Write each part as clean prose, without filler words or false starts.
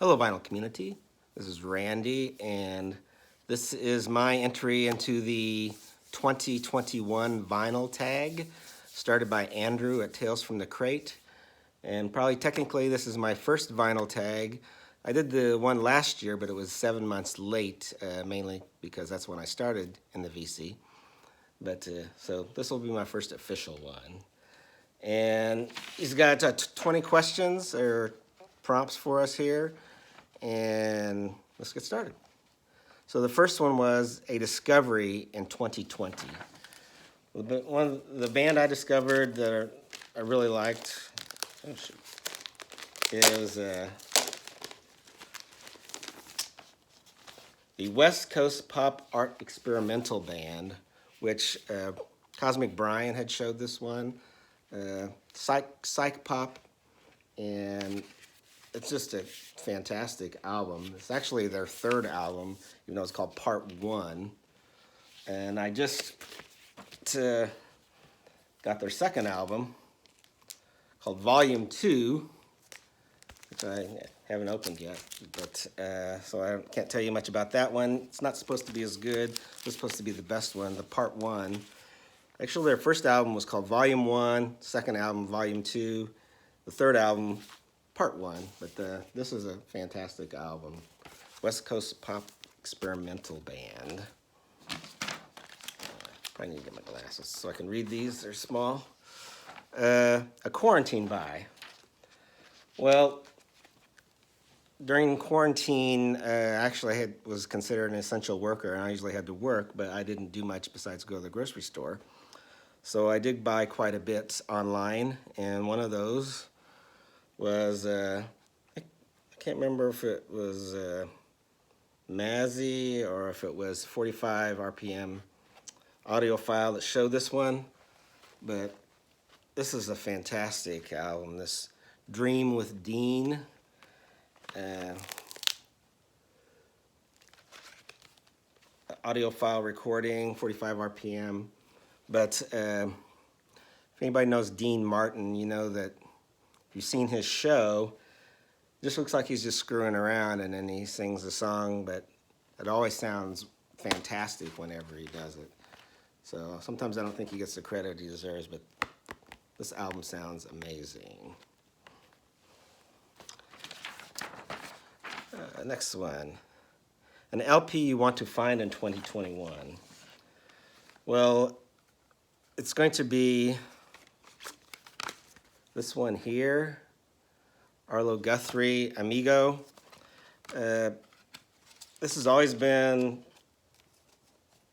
Hello, vinyl community. This is Randy, and this is my entry into the 2021 vinyl tag, started by Andrew at Tales from the Crate. And probably technically this is my first vinyl tag. I did the one last year, but it was 7 months late, mainly because that's when I started in the VC. But so this will be my first official one. And he's got 20 questions or prompts for us here. And let's get started. So the first one was a discovery in 2020. The band I discovered that I really liked is the West Coast Pop Art Experimental Band, which Cosmic Brian had showed this one. Psych pop, and it's just a fantastic album. It's actually their third album, even though it's called Part 1. And I just got their second album called Volume 2, which I haven't opened yet. But so I can't tell you much about that one. It's not supposed to be as good. It's supposed to be the best one, the Part 1. Actually, their first album was called Volume 1, second album, Volume 2, the third album, Part 1. But this is a fantastic album. West Coast Pop Experimental Band. Probably need to get my glasses so I can read these. They're small. A quarantine buy. Well, during quarantine, actually I was considered an essential worker, and I usually had to work, but I didn't do much besides go to the grocery store. So I did buy quite a bit online, and one of those was, I can't remember if it was Mazzy or if it was 45 RPM audio file that showed this one, but this is a fantastic album, this Dream with Dean. Audio file recording, 45 RPM. But if anybody knows Dean Martin, you know that if you've seen his show, it just looks like he's just screwing around and then he sings a song, but it always sounds fantastic whenever he does it. So sometimes I don't think he gets the credit he deserves, but this album sounds amazing. Next one, an LP you want to find in 2021. Well, it's going to be this one here, Arlo Guthrie, Amigo. This has always been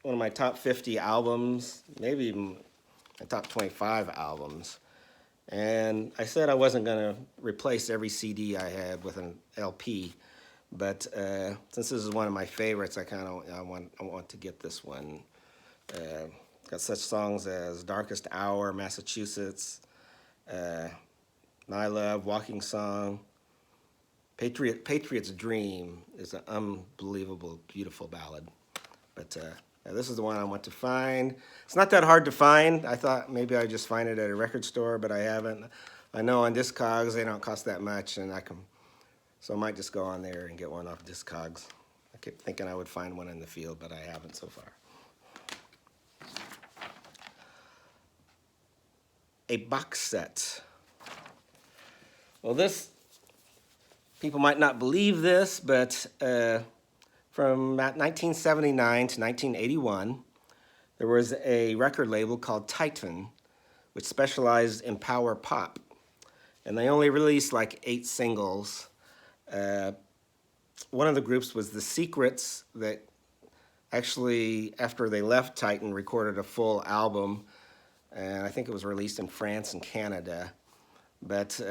one of my top 50 albums, maybe even my top 25 albums. And I said I wasn't going to replace every CD I had with an LP, but since this is one of my favorites, I want to get this one. Got such songs as Darkest Hour, Massachusetts, My Love, Walking Song. Patriot's Dream is an unbelievable, beautiful ballad. But this is the one I want to find. It's not that hard to find. I thought maybe I'd just find it at a record store, but I haven't. I know on Discogs they don't cost that much, and so I might just go on there and get one off Discogs. I kept thinking I would find one in the field, but I haven't so far. A box set. Well, people might not believe this, but from 1979 to 1981, there was a record label called Titan, which specialized in power pop. And they only released like 8 singles. One of the groups was The Secrets, that actually, after they left Titan, recorded a full album. And I think it was released in France and Canada. But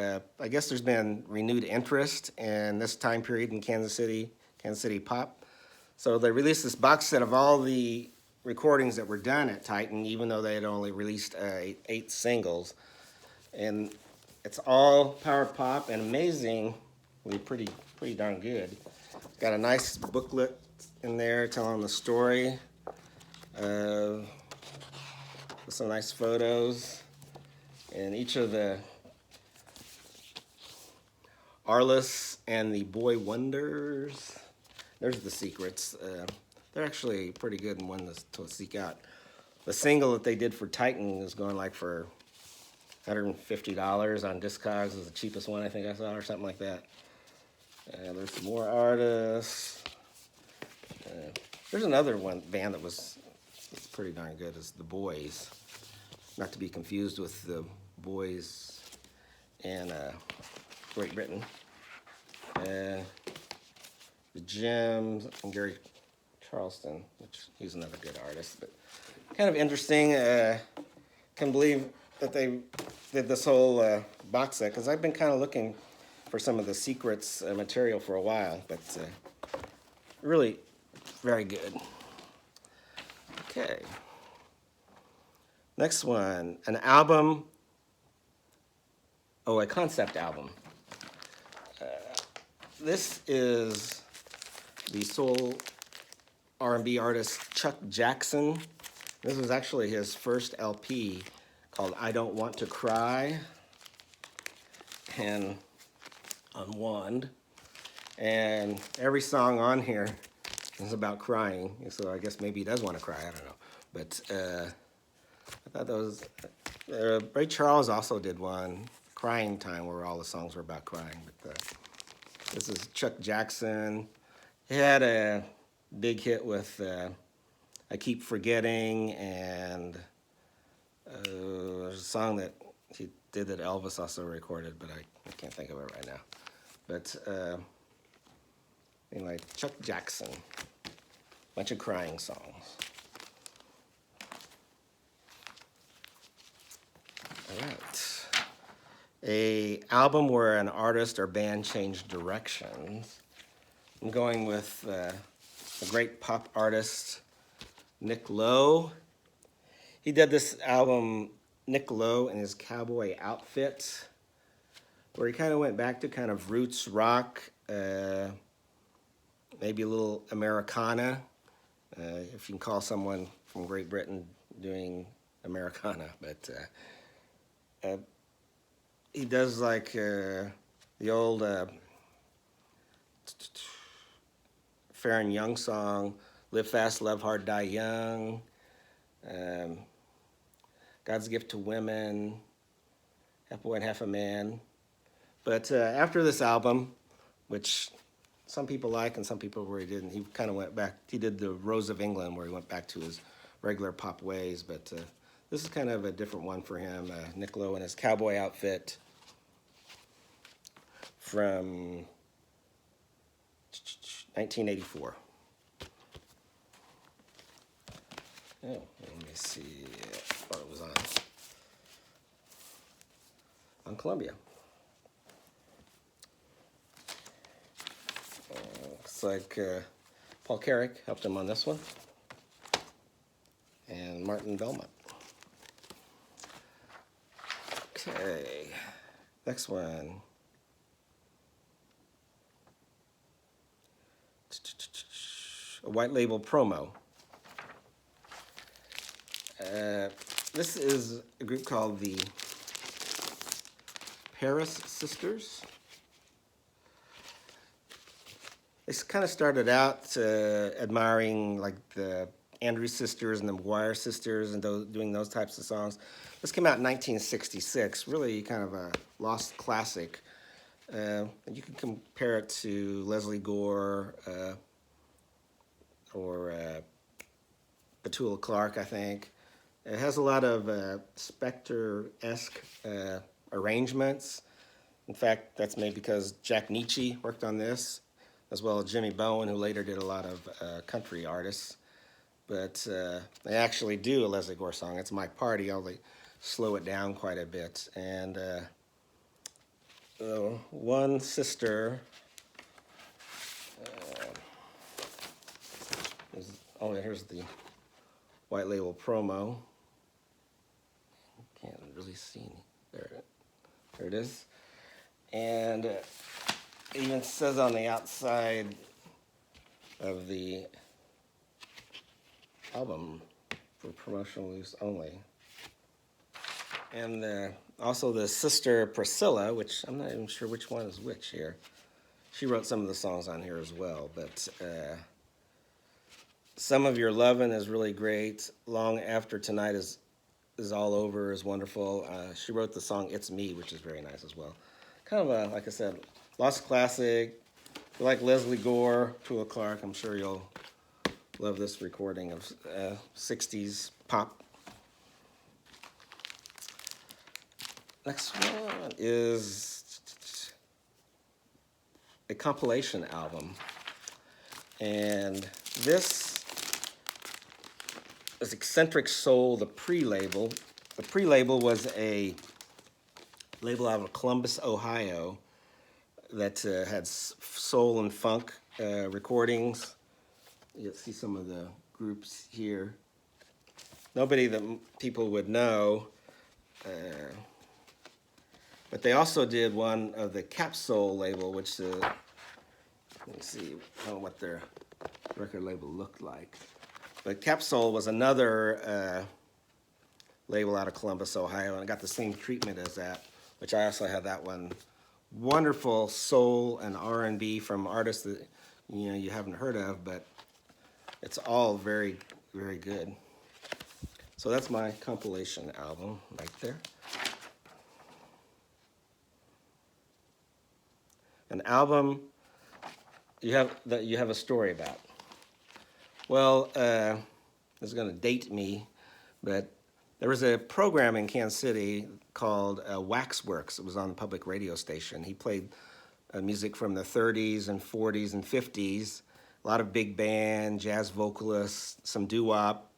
I guess there's been renewed interest in this time period in Kansas City pop. So they released this box set of all the recordings that were done at Titan, even though they had only released 8 singles. And it's all power pop and amazingly pretty darn good. It's got a nice booklet in there telling the story. With some nice photos. And each of the artists and the Boy Wonders. There's the secrets. They're actually pretty good and one to seek out. The single that they did for Titan is going like for $150 on Discogs. Is the cheapest one I think I saw, or something like that. There's some more artists. There's another band that was pretty darn good. Is the Boys, not to be confused with the Boys in Great Britain. The Gems and Gary Charleston, which he's another good artist, but kind of interesting. Can believe that they did this whole box set, because I've been kind of looking for some of the Secrets material for a while, but really very good. Okay. Next one, an album, a concept album. This is the soul R&B artist Chuck Jackson. This was actually his first LP called I Don't Want to Cry and Unwind. And every song on here is about crying, so I guess maybe he does want to cry, I don't know. But I thought that was... Ray Charles also did one, Crying Time, where all the songs were about crying. But this is Chuck Jackson. He had a big hit with I Keep Forgetting, and there's a song that he did that Elvis also recorded, but I can't think of it right now. But anyway, Chuck Jackson, bunch of crying songs. All right. A album where an artist or band changed directions. I'm going with a great pop artist, Nick Lowe. He did this album, Nick Lowe in his cowboy outfit, where he kind of went back to kind of roots rock, maybe a little Americana, if you can call someone from Great Britain doing Americana. But he does like the old Farron Young song, Live Fast, Love Hard, Die Young, God's Gift to Women, Half Boy and Half a Man. But after this album, which some people like and some people really didn't, he kind of went back. He did the Rose of England, where he went back to his regular pop ways. But this is kind of a different one for him. Nick Lowe in his cowboy outfit from 1984. Oh, let me see what it was on Columbia. Looks like Paul Carrick helped him on this one, and Martin Belmont. Okay, next one. A white label promo. This is a group called the Paris Sisters. They kind of started out admiring like the Andrews Sisters and the McGuire Sisters and doing those types of songs. This came out in 1966, really kind of a lost classic. You can compare it to Leslie Gore or Petula Clark, I think. It has a lot of Spector-esque arrangements. In fact, that's maybe because Jack Nietzsche worked on this, as well as Jimmy Bowen, who later did a lot of country artists. But they actually do a Leslie Gore song. It's My Party, although they slow it down quite a bit. And one sister... here's the white label promo. Can't really see any. There it is. And it even says on the outside of the album, for promotional use only. And also the sister Priscilla, which I'm not even sure which one is which here. she wrote some of the songs on here as well, but Some of Your Lovin' is really great. Long After Tonight is All Over is wonderful. She wrote the song It's Me, which is very nice as well. Kind of a, like I said, lost classic. If you like Leslie Gore, Tula Clark, I'm sure you'll love this recording of 60s pop. Next one is a compilation album. And this is Eccentric Sole, the pre-label. The pre-label was a label out of Columbus, Ohio, that had soul and funk recordings. You'll see some of the groups here. Nobody that people would know, but they also did one of the Capsule label, which let me see what their record label looked like. But Capsule was another label out of Columbus, Ohio, and it got the same treatment as that, which I also had that one. Wonderful soul and R&B from artists that you haven't heard of, but it's all very, very good. So that's my compilation album right there. An album you have a story about. Well, this is going to date me, but there was a program in Kansas City called Waxworks. It was on the public radio station. He played music from the 30s and 40s and 50s, a lot of big band, jazz vocalists, some doo-wop.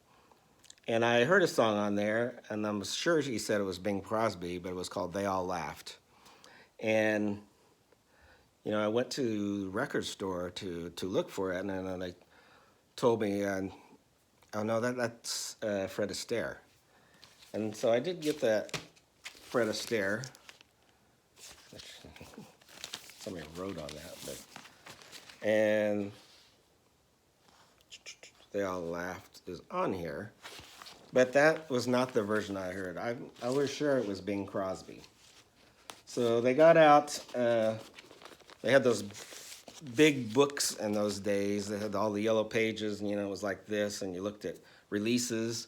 And I heard a song on there, and I'm sure he said it was Bing Crosby, but it was called They All Laughed. And, I went to the record store to look for it, and then they told me, oh no, that's Fred Astaire. And so I did get that Fred Astaire. Somebody wrote on that, and They All Laughed is on here. But that was not the version I heard. I was sure it was Bing Crosby. So they got out, they had those big books in those days. They had all the yellow pages, and it was like this, and you looked at releases,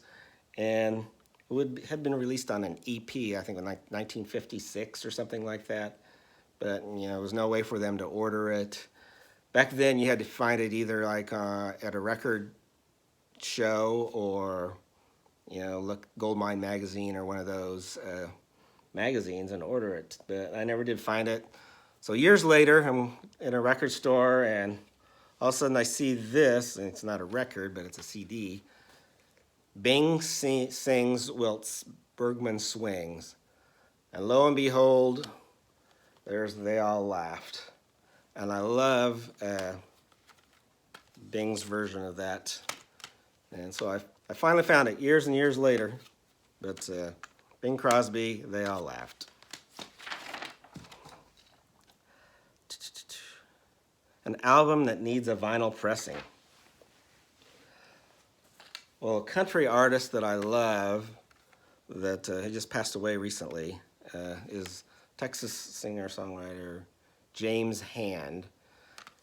and it had been released on an EP, I think in 1956 or something like that. But, there was no way for them to order it. Back then, you had to find it either like at a record show or look Goldmine magazine or one of those magazines and order it. But I never did find it. So years later, I'm in a record store, and all of a sudden I see this, and it's not a record, but it's a CD. Bing sings whilst Bergman swings. And lo and behold, there's They All Laughed. And I love Bing's version of that. And so I finally found it years and years later. But Bing Crosby, They All Laughed. An album that needs a vinyl pressing. Well, a country artist that I love that he just passed away recently is Texas singer-songwriter James Hand.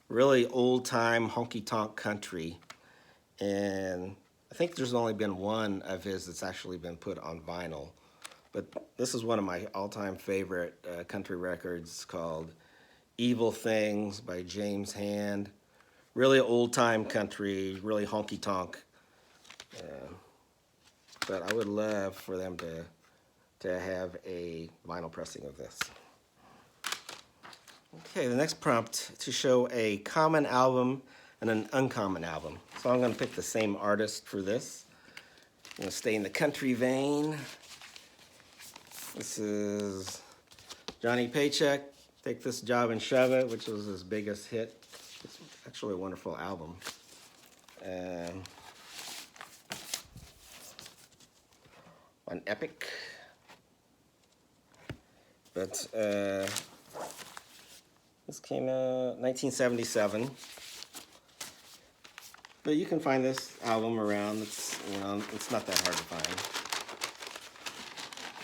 Really old-time honky-tonk country. And I think there's only been one of his that's actually been put on vinyl. But this is one of my all-time favorite country records called Evil Things by James Hand. Really old-time country, really honky-tonk. But I would love for them to have a vinyl pressing of this. Okay, the next prompt to show a common album and an uncommon album. So I'm going to pick the same artist for this. I'm going to stay in the country vein. This is Johnny Paycheck, Take This Job and Shove It, which was his biggest hit. It's actually a wonderful album. An epic. But this came out 1977. But you can find this album around. It's not that hard to find.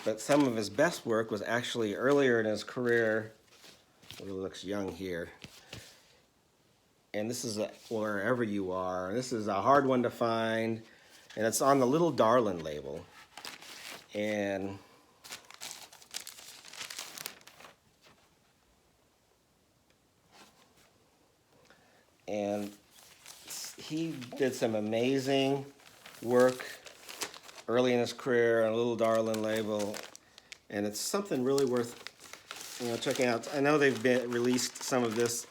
But some of his best work was actually earlier in his career. He looks young here. and this is Wherever You Are. This is a hard one to find, and it's on the Little Darlin' label. And he did some amazing work early in his career on a Little Darlin' label, and it's something really worth checking out. I know they've released some of this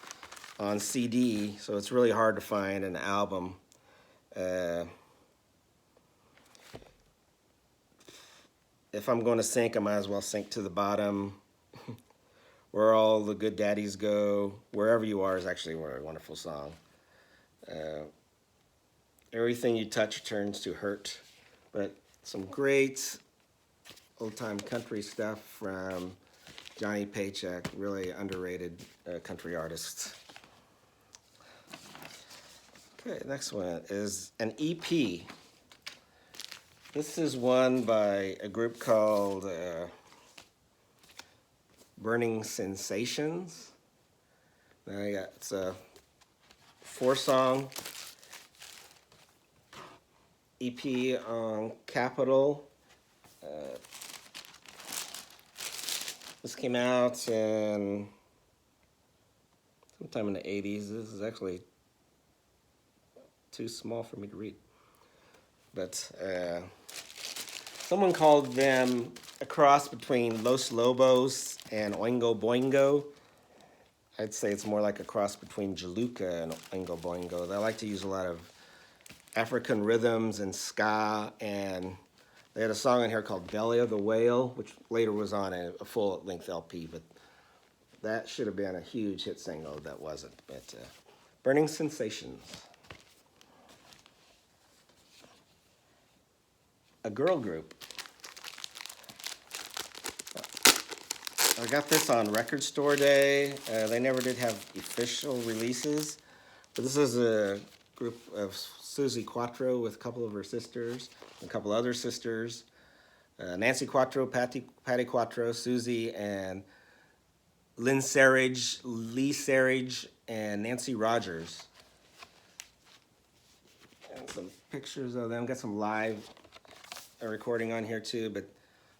on CD, so it's really hard to find an album. If I'm going to sink, I might as well sink to the bottom. Where All the Good Daddies Go. Wherever You Are is actually a wonderful song. Everything You Touch Turns to Hurt. But some great old-time country stuff from Johnny Paycheck, really underrated country artist. Okay, next one is an EP. This is one by a group called Burning Sensations. It's a 4-song EP on Capitol. This came out in sometime in the 80s. This is actually too small for me to read. But someone called them a cross between Los Lobos and Oingo Boingo. I'd say it's more like a cross between Jaluka and Oingo Boingo. They like to use a lot of African rhythms and ska, and they had a song in here called Belly of the Whale, which later was on a full-length LP, but that should have been a huge hit single. That wasn't. But Burning Sensations. A girl group. I got this on Record Store Day. They never did have official releases, but this is a group of Susie Quatro with a couple of her sisters, a couple other sisters, Nancy Quatro, Patty Quatro, Susie, and Lee Sarich, and Nancy Rogers. And some pictures of them. Got some live recording on here too, but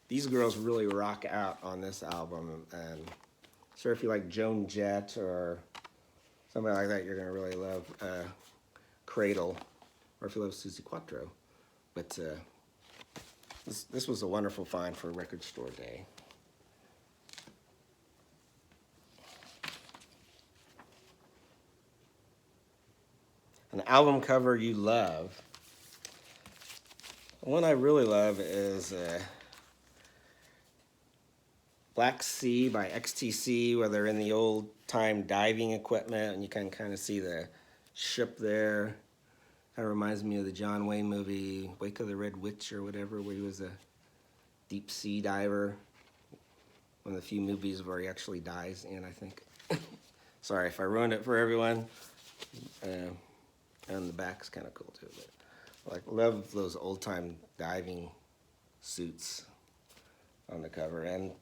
these girls really rock out on this album. And sure, if you like Joan Jett or somebody like that, you're gonna really love Cradle, or if you love Susie Quatro. But this was a wonderful find for Record Store Day. An album cover you love. The one I really love is Black Sea by XTC, where they're in the old-time diving equipment, and you can kind of see the ship there. Kind of reminds me of the John Wayne movie, Wake of the Red Witch or whatever, where he was a deep sea diver. One of the few movies where he actually dies in, I think. Sorry if I ruined it for everyone. And the back's kind of cool too. But love those old-time diving suits on the cover. And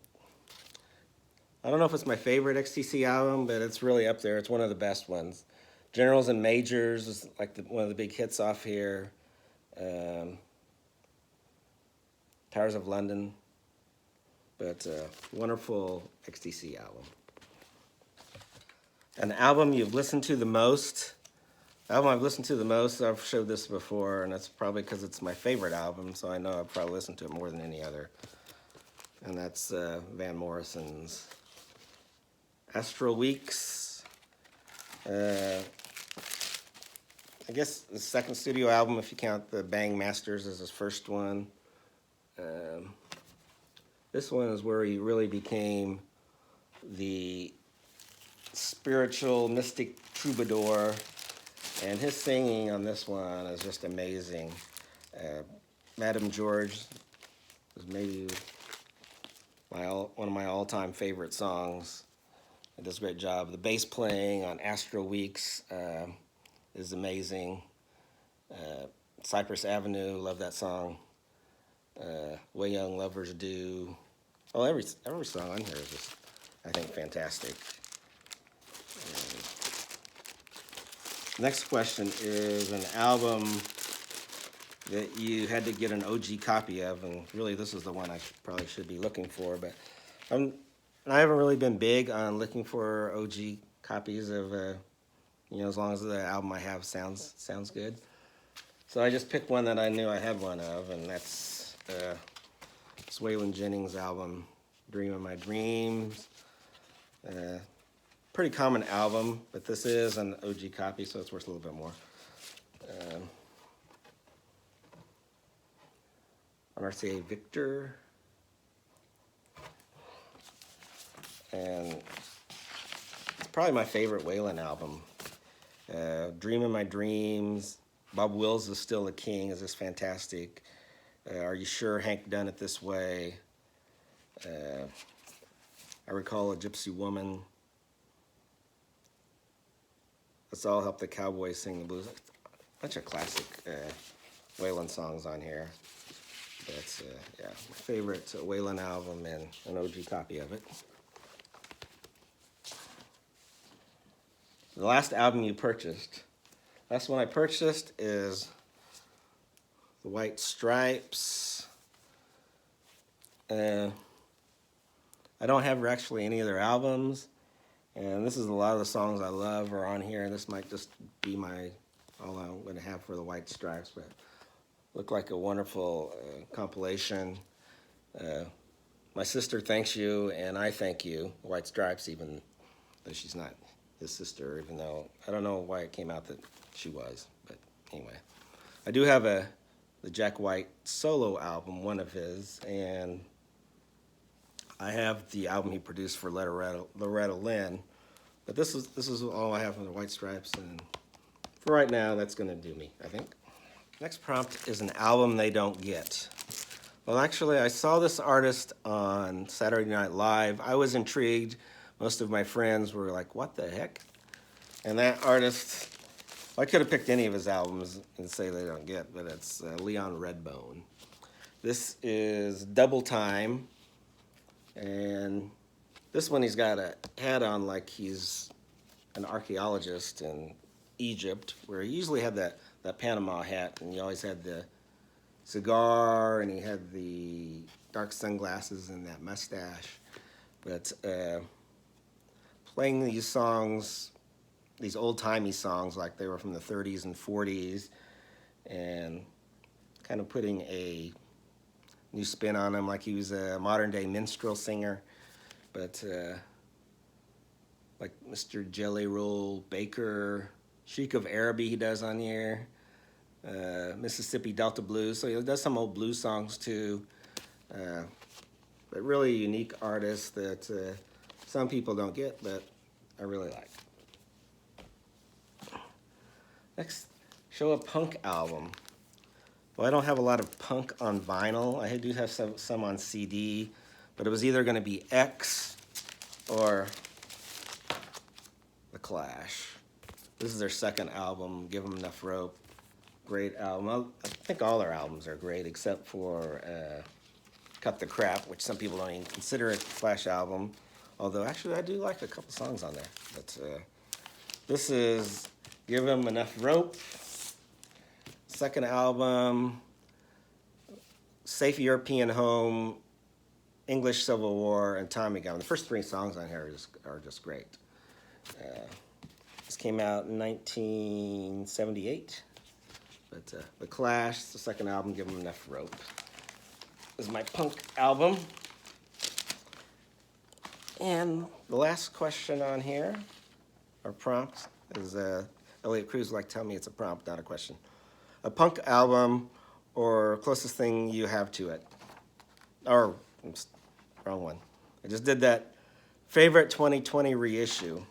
I don't know if it's my favorite XTC album, but it's really up there. It's one of the best ones. Generals and Majors is like one of the big hits off here. Towers of London. But wonderful XTC album. An album you've listened to the most. The album I've listened to the most, I've showed this before, and that's probably because it's my favorite album, so I know I've probably listened to it more than any other. And that's Van Morrison's Astral Weeks. I guess the second studio album, if you count the Bang Masters as his first one. This one is where he really became the spiritual, mystic troubadour, and his singing on this one is just amazing. Madame George was maybe one of my all-time favorite songs. It does a great job. The bass playing on Astro Weeks is amazing. Cypress Avenue, love that song. Way Young Lovers Do. Oh, every song on here is just, I think, fantastic. Next question is an album that you had to get an OG copy of, and really this is the one I probably should be looking for, but I haven't really been big on looking for OG copies of, as long as the album I have sounds good. So I just picked one that I knew I had one of, and that's Waylon Jennings' album, Dream of My Dreams. Pretty common album, but this is an OG copy, so it's worth a little bit more. RCA Victor. And it's probably my favorite Waylon album. Dream of My Dreams. Bob Wills is Still the King is just fantastic. Are You Sure Hank Done It This Way? I Recall a Gypsy Woman. Let's All Help the Cowboys Sing the Blues. A bunch of classic Waylon songs on here. That's my favorite Waylon album and an OG copy of it. The last album you purchased. Last one I purchased is The White Stripes. I don't have actually any of their albums, and this is a lot of the songs I love are on here. This might just be all I'm going to have for The White Stripes, but looked like a wonderful compilation. My Sister Thanks You, and I Thank You, The White Stripes, even though she's not his sister, even though I don't know why it came out that she was, but anyway. I do have the Jack White solo album, one of his, and I have the album he produced for Loretta Lynn, but this is all I have from the White Stripes, and for right now, that's going to do me, I think. Next prompt is an album they don't get. Well, actually, I saw this artist on Saturday Night Live. I was intrigued. Most of my friends were like, what the heck? And that artist, I could have picked any of his albums and say they don't get, but it's Leon Redbone. This is Double Time, and this one he's got a hat on like he's an archaeologist in Egypt, where he usually had that Panama hat, and he always had the cigar, and he had the dark sunglasses and that mustache. But playing these songs, these old-timey songs like they were from the 30s and 40s, and kind of putting a new spin on them like he was a modern-day minstrel singer. But like Mr. Jelly Roll Baker, Sheik of Araby he does on here, Mississippi Delta Blues, so he does some old blues songs too. But really unique artist that some people don't get, but I really like. Next, show a punk album. Well, I don't have a lot of punk on vinyl. I do have some on CD, but it was either going to be X or The Clash. This is their second album, Give 'Em Enough Rope. Great album. I think all their albums are great except for Cut the Crap, which some people don't even consider a Clash album. Although, actually, I do like a couple songs on there. But this is Give 'Em Enough Rope. Second album, Safe European Home, English Civil War, and Tommy Gun. The first three songs on here are just great. This came out in 1978. But The Clash, the second album, Give 'Em Enough Rope. This is my punk album. And the last question on here, or prompt, is Elliot Cruz would like to tell me it's a prompt, not a question. A punk album or closest thing you have to it. Or, oops, wrong one. I just did that. Favorite 2020 reissue.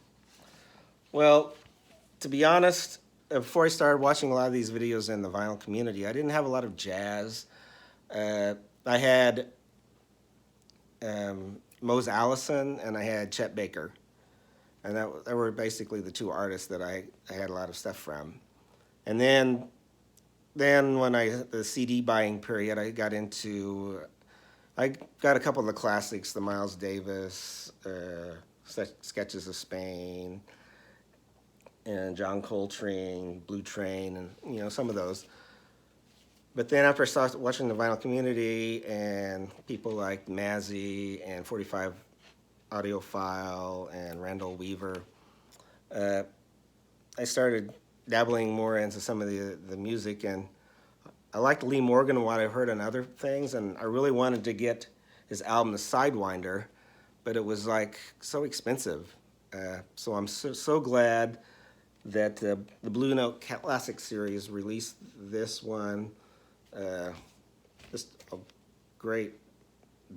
Well, to be honest, before I started watching a lot of these videos in the vinyl community, I didn't have a lot of jazz. I had Mose Allison and I had Chet Baker. And that were basically the two artists that I had a lot of stuff from. And then when the CD buying period, I got a couple of the classics, the Miles Davis, Sketches of Spain, and John Coltrane, Blue Train, and some of those. But then after I started watching the vinyl community and people like Mazzy and 45 Audiophile and Randall Weaver, I started dabbling more into some of the music, and I liked Lee Morgan and what I heard on other things, and I really wanted to get his album The Sidewinder, but it was like so expensive. So I'm so glad that the Blue Note Classic Series released this one. Just a great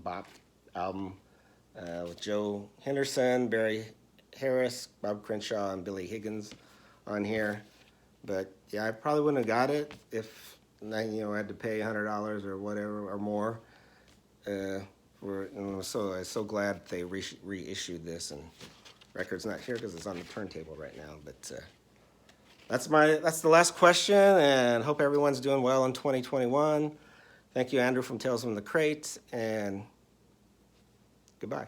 bop album with Joe Henderson, Barry Harris, Bob Crenshaw, and Billy Higgins on here. But yeah, I probably wouldn't have got it if I had to pay $100 or whatever or more. So I'm so glad they reissued this, and record's not here because it's on the turntable right now. But that's the last question, and hope everyone's doing well in 2021. Thank you, Andrew from Tales from the Crate, and goodbye.